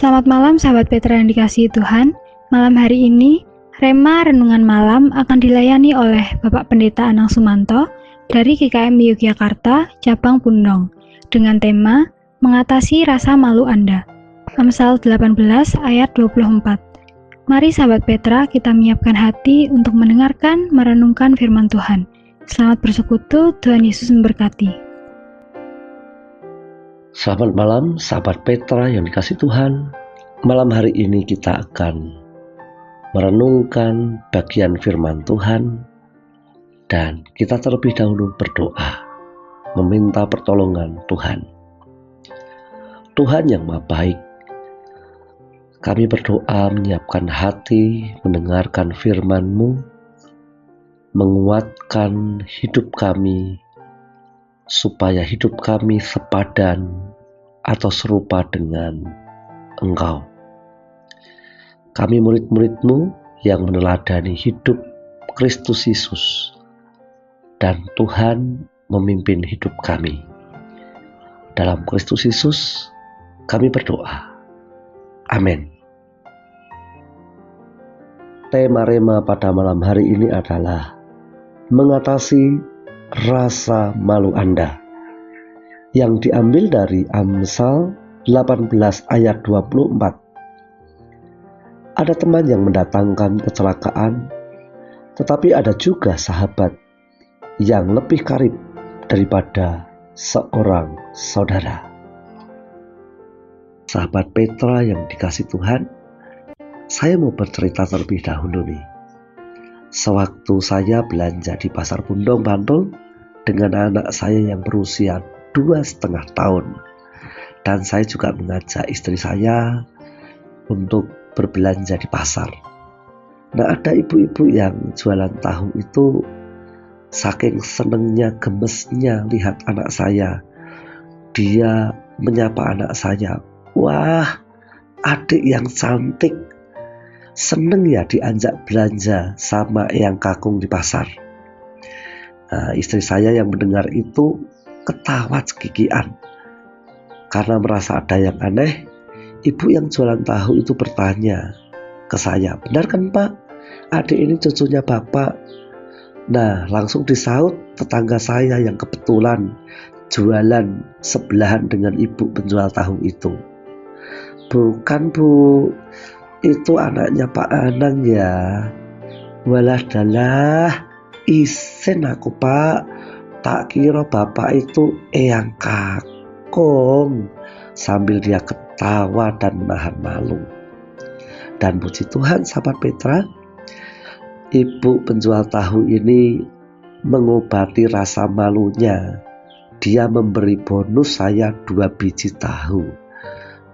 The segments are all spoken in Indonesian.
Selamat malam sahabat Petra yang dikasihi Tuhan. Malam hari ini, Rema Renungan Malam akan dilayani oleh Bapak Pendeta Anang Sumanto dari GKM Yogyakarta, Cabang Pundong, dengan tema Mengatasi Rasa Malu Anda. Amsal 18 ayat 24. Mari sahabat Petra kita menyiapkan hati untuk mendengarkan, merenungkan firman Tuhan. Selamat bersekutu, Tuhan Yesus memberkati. Selamat malam sahabat Petra yang dikasihi Tuhan. Malam hari ini kita akan merenungkan bagian firman Tuhan, dan kita terlebih dahulu berdoa meminta pertolongan Tuhan. Tuhan yang Maha Baik, kami berdoa menyiapkan hati mendengarkan firman-Mu, menguatkan hidup kami supaya hidup kami sepadan atau serupa dengan Engkau. Kami murid-murid-Mu yang meneladani hidup Kristus Yesus, dan Tuhan memimpin hidup kami. Dalam Kristus Yesus kami berdoa. Amin. Tema Rema pada malam hari ini adalah mengatasi rasa malu Anda, yang diambil dari Amsal 18 ayat 24. Ada teman yang mendatangkan kecelakaan, tetapi ada juga sahabat yang lebih karib daripada seorang saudara. Sahabat Petra yang dikasihi Tuhan, saya mau bercerita terlebih dahulu nih. Sewaktu saya belanja di Pasar Pundong, Bantul, dengan anak saya yang berusia 2,5 tahun, dan saya juga mengajak istri saya untuk berbelanja di pasar. Nah, ada ibu-ibu yang jualan tahu itu saking senengnya, gemesnya lihat anak saya. Dia menyapa anak saya, "Wah, adik yang cantik." Seneng ya diajak belanja sama eyang kakung di pasar. Nah, istri saya yang mendengar itu ketawa cekikian. Karena merasa ada yang aneh, ibu yang jualan tahu itu bertanya ke saya, "Benar kan Pak? Adik ini cucunya Bapak?" Nah, langsung disaut tetangga saya yang kebetulan jualan sebelahan dengan ibu penjual tahu itu, "Bukan Bu, itu anaknya Pak Anang ya." "Walah dalah, isin aku Pak, tak kira Bapak itu eyang kakung." Sambil dia ketawa dan menahan malu. Dan puji Tuhan sahabat Petra, ibu penjual tahu ini mengobati rasa malunya. Dia memberi bonus saya 2 biji tahu.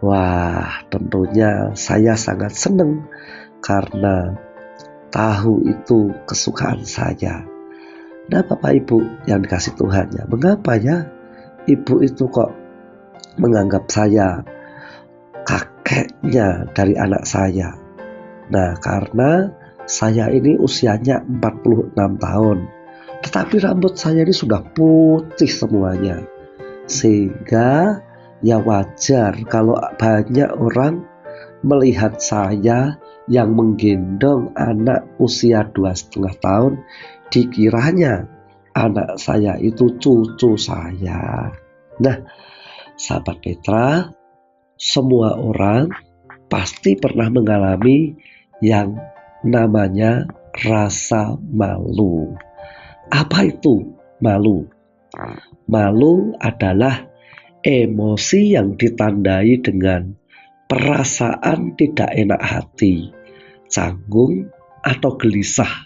Wah, tentunya saya sangat senang karena tahu itu kesukaan saya. Nah, Bapak Ibu yang dikasihi Tuhan ya, mengapa ya ibu itu kok menganggap saya kakeknya dari anak saya? Nah, karena saya ini usianya 46 tahun, tetapi rambut saya ini sudah putih semuanya, sehingga ya wajar kalau banyak orang melihat saya yang menggendong anak usia 2,5 tahun, dikiranya anak saya itu cucu saya. Nah, sahabat Petra, semua orang pasti pernah mengalami yang namanya rasa malu. Apa itu malu? Malu adalah emosi yang ditandai dengan perasaan tidak enak hati, canggung atau gelisah,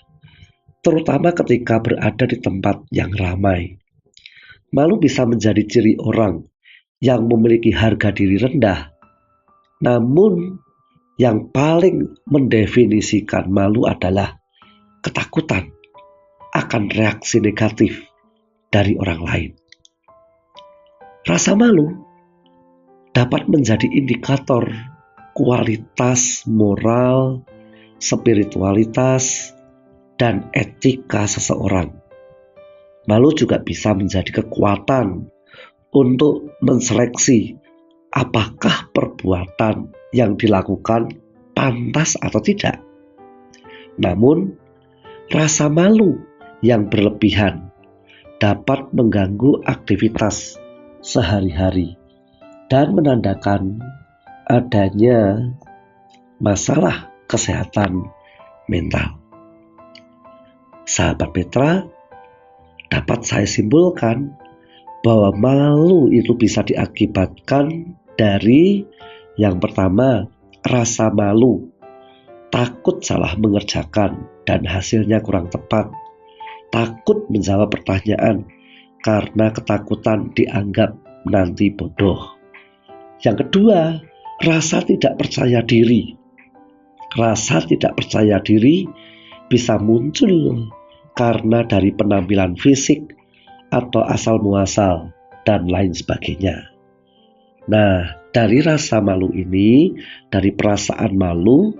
terutama ketika berada di tempat yang ramai. Malu bisa menjadi ciri orang yang memiliki harga diri rendah. Namun yang paling mendefinisikan malu adalah ketakutan akan reaksi negatif dari orang lain. Rasa malu dapat menjadi indikator kualitas moral, spiritualitas, dan etika seseorang. Malu juga bisa menjadi kekuatan untuk menseleksi apakah perbuatan yang dilakukan pantas atau tidak. Namun, rasa malu yang berlebihan dapat mengganggu aktivitas sehari-hari dan menandakan adanya masalah kesehatan mental. Sahabat Petra, dapat saya simpulkan bahwa malu itu bisa diakibatkan dari yang pertama, rasa malu, takut salah mengerjakan dan hasilnya kurang tepat, takut menjawab pertanyaan karena ketakutan dianggap nanti bodoh. Yang kedua, rasa tidak percaya diri. Rasa tidak percaya diri bisa muncul karena dari penampilan fisik atau asal muasal dan lain sebagainya. Nah, dari rasa malu ini, dari perasaan malu,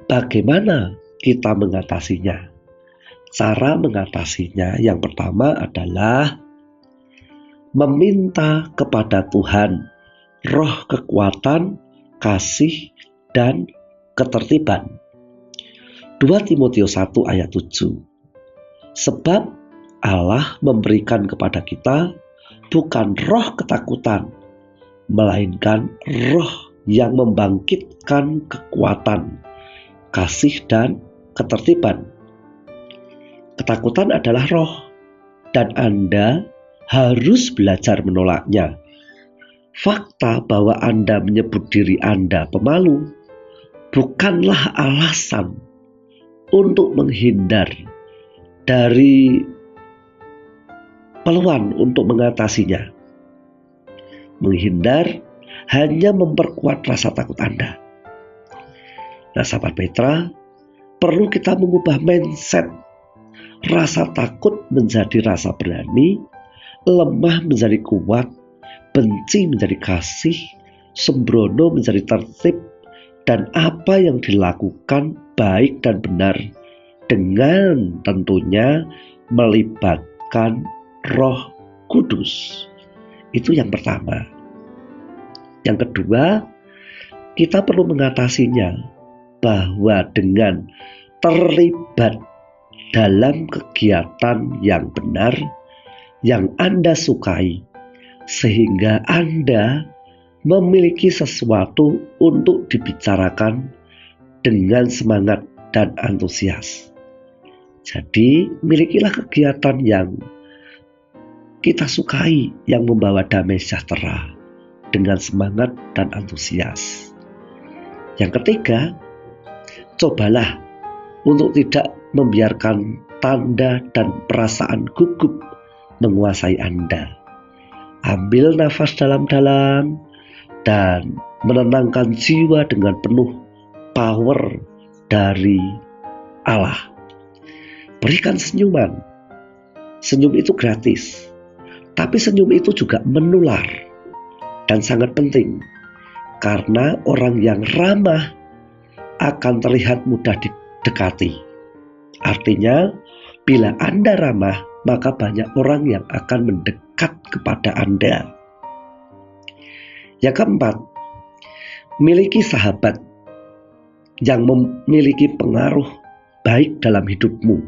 bagaimana kita mengatasinya? Cara mengatasinya yang pertama adalah meminta kepada Tuhan roh kekuatan, kasih, dan ketertiban. 2 Timotius 1 ayat 7. Sebab Allah memberikan kepada kita bukan roh ketakutan, melainkan roh yang membangkitkan kekuatan, kasih, dan ketertiban. Ketakutan adalah roh, dan Anda harus belajar menolaknya. Fakta bahwa Anda menyebut diri Anda pemalu bukanlah alasan untuk menghindar dari peluang untuk mengatasinya. Menghindar hanya memperkuat rasa takut Anda. Nah, sahabat Petra, perlu kita mengubah mindset. Rasa takut menjadi rasa berani, lemah menjadi kuat, benci menjadi kasih, sembrono menjadi tertib, dan apa yang dilakukan baik dan benar dengan tentunya melibatkan Roh Kudus. Itu yang pertama. Yang kedua, kita perlu mengatasinya bahwa dengan terlibat dalam kegiatan yang benar, yang Anda sukai, sehingga Anda memiliki sesuatu untuk dibicarakan dengan semangat dan antusias. Jadi, milikilah kegiatan yang kita sukai, yang membawa damai sejahtera dengan semangat dan antusias. Yang ketiga, cobalah untuk tidak membiarkan tanda dan perasaan gugup menguasai Anda. Ambil nafas dalam-dalam dan menenangkan jiwa dengan penuh power dari Allah. Berikan senyuman. Senyum itu gratis. Tapi senyum itu juga menular dan sangat penting karena orang yang ramah akan terlihat mudah didekati. Artinya, bila Anda ramah, maka banyak orang yang akan mendekat kepada Anda. Yang keempat, miliki sahabat yang memiliki pengaruh baik dalam hidupmu.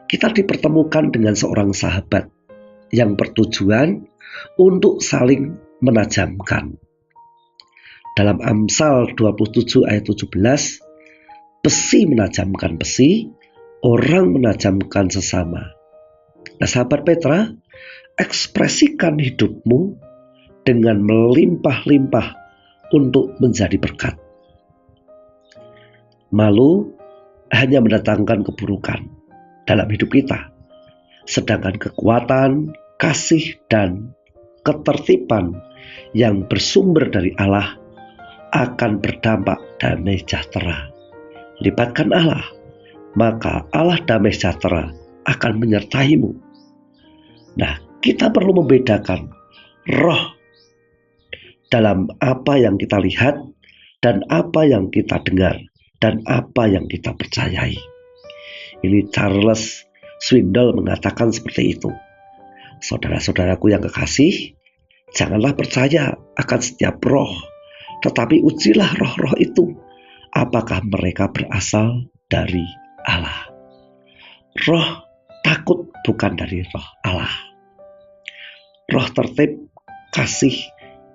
Kita dipertemukan dengan seorang sahabat yang bertujuan untuk saling menajamkan. Dalam Amsal 27 ayat 17, besi menajamkan besi, orang menajamkan sesama. Nah, sahabat Petra, ekspresikan hidupmu dengan melimpah-limpah untuk menjadi berkat. Malu hanya mendatangkan keburukan dalam hidup kita. Sedangkan kekuatan, kasih, dan ketertiban yang bersumber dari Allah akan berdampak damai sejahtera. Libatkan Allah, maka Allah damai sejahtera akan menyertaimu. Nah, kita perlu membedakan roh dalam apa yang kita lihat dan apa yang kita dengar dan apa yang kita percayai. Ini Charles Swindoll mengatakan seperti itu. Saudara-saudaraku yang kekasih, janganlah percaya akan setiap roh, Tetapi ujilah roh-roh itu, apakah mereka berasal dari Allah. Roh takut bukan dari roh Allah. Roh tertib, kasih,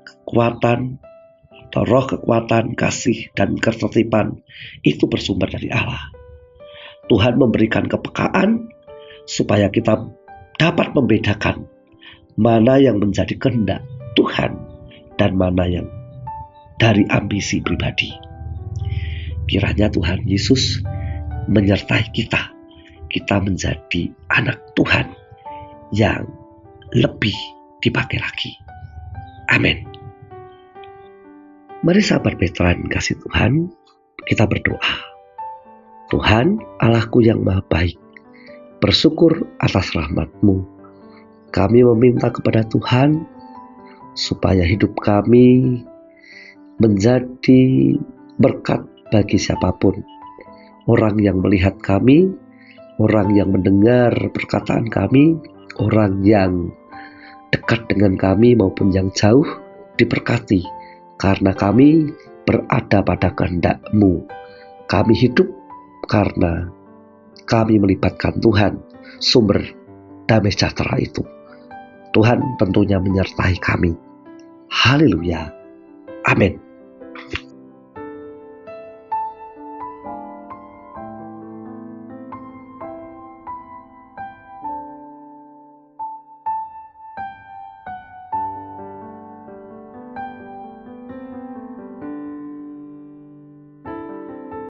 kekuatan, atau roh kekuatan, kasih, dan ketertiban itu bersumber dari Allah. Tuhan memberikan kepekaan supaya kita dapat membedakan mana yang menjadi kehendak Tuhan dan mana yang dari ambisi pribadi. Kiranya Tuhan Yesus menyertai kita menjadi anak Tuhan yang lebih dipakai lagi. Amin. Mari sahabat veteran kasih Tuhan, kita berdoa. Tuhan, Allahku yang maha baik, bersyukur atas rahmat-Mu. Kami meminta kepada Tuhan supaya hidup kami menjadi berkat bagi siapapun. Orang yang melihat kami, orang yang mendengar perkataan kami, orang yang dekat dengan kami maupun yang jauh, diberkati karena kami berada pada kehendak-Mu. Kami hidup karena kami melibatkan Tuhan, sumber damai sejahtera itu. Tuhan tentunya menyertai kami. Haleluya. Amin.